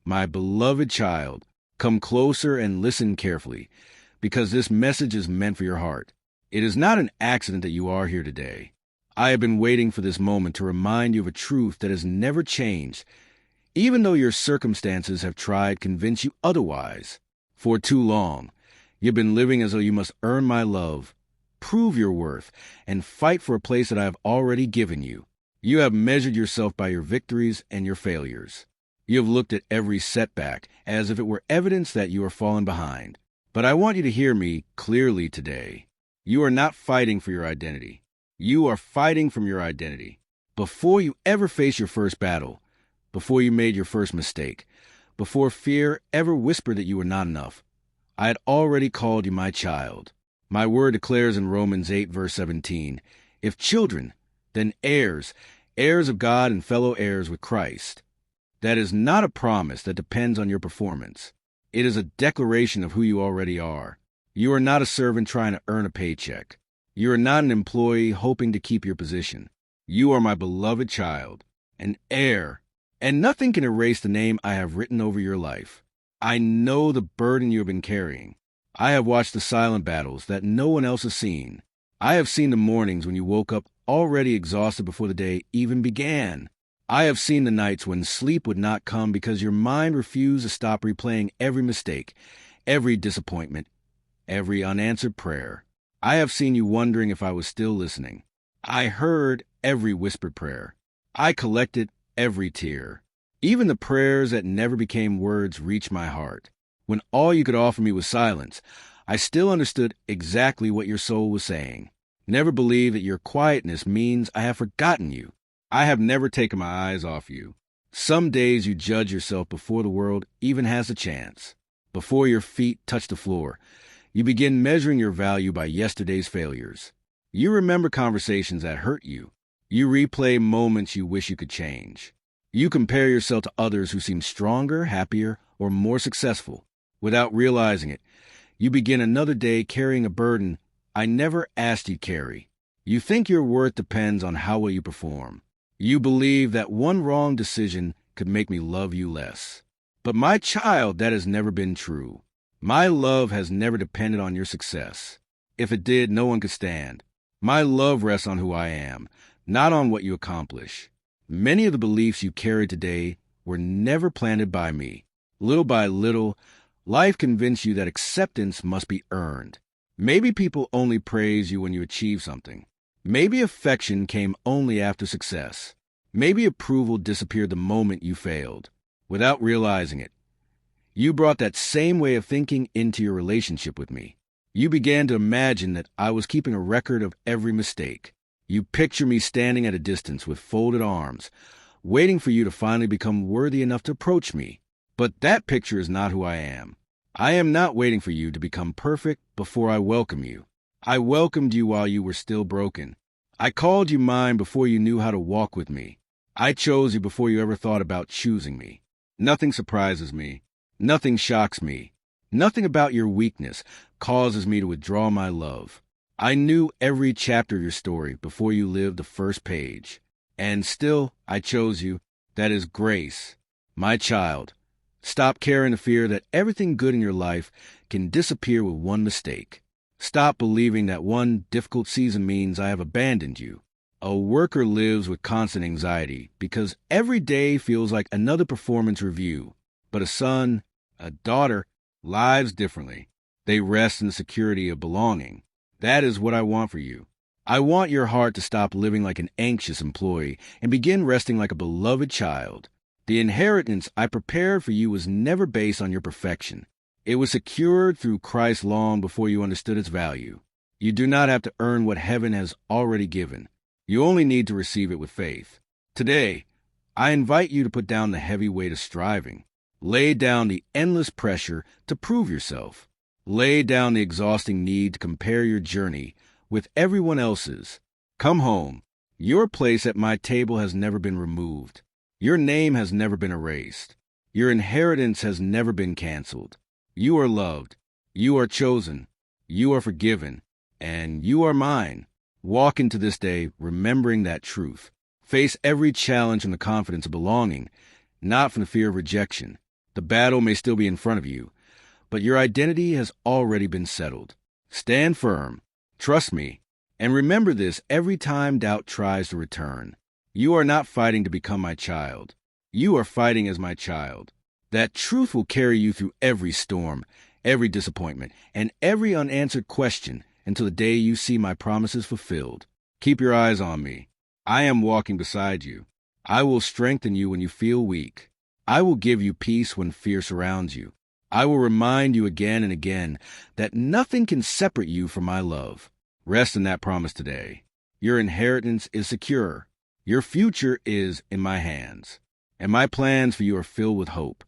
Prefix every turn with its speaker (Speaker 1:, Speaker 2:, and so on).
Speaker 1: My beloved child, come closer and listen carefully, because this message is meant for your heart. It is not an accident that you are here today. I have been waiting for this moment to remind you of a truth that has never changed, even though your circumstances have tried to convince you otherwise. For too long, you've been living as though you must earn my love, prove your worth, and fight for a place that I have already given you. You have measured yourself by your victories and your failures. You have looked at every setback as if it were evidence that you are falling behind. But I want you to hear me clearly today. You are not fighting for your identity. You are fighting from your identity. Before you ever face your first battle, before you made your first mistake, before fear ever whispered that you were not enough, I had already called you my child. My word declares in Romans 8, verse 17, if children, then heirs, heirs of God and fellow heirs with Christ. That is not a promise that depends on your performance. It is a declaration of who you already are. You are not a servant trying to earn a paycheck. You are not an employee hoping to keep your position. You are my beloved child, an heir, and nothing can erase the name I have written over your life. I know the burden you have been carrying. I have watched the silent battles that no one else has seen. I have seen the mornings when you woke up already exhausted before the day even began. I have seen the nights when sleep would not come because your mind refused to stop replaying every mistake, every disappointment, every unanswered prayer. I have seen you wondering if I was still listening. I heard every whispered prayer. I collected every tear. Even the prayers that never became words reached my heart. When all you could offer me was silence, I still understood exactly what your soul was saying. Never believe that your quietness means I have forgotten you. I have never taken my eyes off you. Some days you judge yourself before the world even has a chance. Before your feet touch the floor, you begin measuring your value by yesterday's failures. You remember conversations that hurt you. You replay moments you wish you could change. You compare yourself to others who seem stronger, happier, or more successful. Without realizing it, you begin another day carrying a burden I never asked you to carry. You think your worth depends on how well you perform. You believe that one wrong decision could make me love you less. But my child, that has never been true. My love has never depended on your success. If it did, no one could stand. My love rests on who I am, not on what you accomplish. Many of the beliefs you carry today were never planted by me. Little by little, life convinced you that acceptance must be earned. Maybe people only praise you when you achieve something. Maybe affection came only after success. Maybe approval disappeared the moment you failed. Without realizing it, you brought that same way of thinking into your relationship with me. You began to imagine that I was keeping a record of every mistake. You picture me standing at a distance with folded arms, waiting for you to finally become worthy enough to approach me. But that picture is not who I am. I am not waiting for you to become perfect before I welcome you. I welcomed you while you were still broken. I called you mine before you knew how to walk with me. I chose you before you ever thought about choosing me. Nothing surprises me. Nothing shocks me. Nothing about your weakness causes me to withdraw my love. I knew every chapter of your story before you lived the first page. And still, I chose you. That is grace. My child, stop carrying the fear that everything good in your life can disappear with one mistake. Stop believing that one difficult season means I have abandoned you. A worker lives with constant anxiety because every day feels like another performance review. But a son, a daughter, lives differently. They rest in the security of belonging. That is what I want for you. I want your heart to stop living like an anxious employee and begin resting like a beloved child. The inheritance I prepared for you was never based on your perfection. It was secured through Christ long before you understood its value. You do not have to earn what heaven has already given. You only need to receive it with faith. Today, I invite you to put down the heavy weight of striving. Lay down the endless pressure to prove yourself. Lay down the exhausting need to compare your journey with everyone else's. Come home. Your place at my table has never been removed. Your name has never been erased. Your inheritance has never been canceled. You are loved. You are chosen. You are forgiven. And you are mine. Walk into this day remembering that truth. Face every challenge from the confidence of belonging, not from the fear of rejection. The battle may still be in front of you, but your identity has already been settled. Stand firm, trust me, and remember this every time doubt tries to return. You are not fighting to become my child. You are fighting as my child. That truth will carry you through every storm, every disappointment, and every unanswered question until the day you see my promises fulfilled. Keep your eyes on me. I am walking beside you. I will strengthen you when you feel weak. I will give you peace when fear surrounds you. I will remind you again and again that nothing can separate you from my love. Rest in that promise today. Your inheritance is secure. Your future is in my hands. And my plans for you are filled with hope.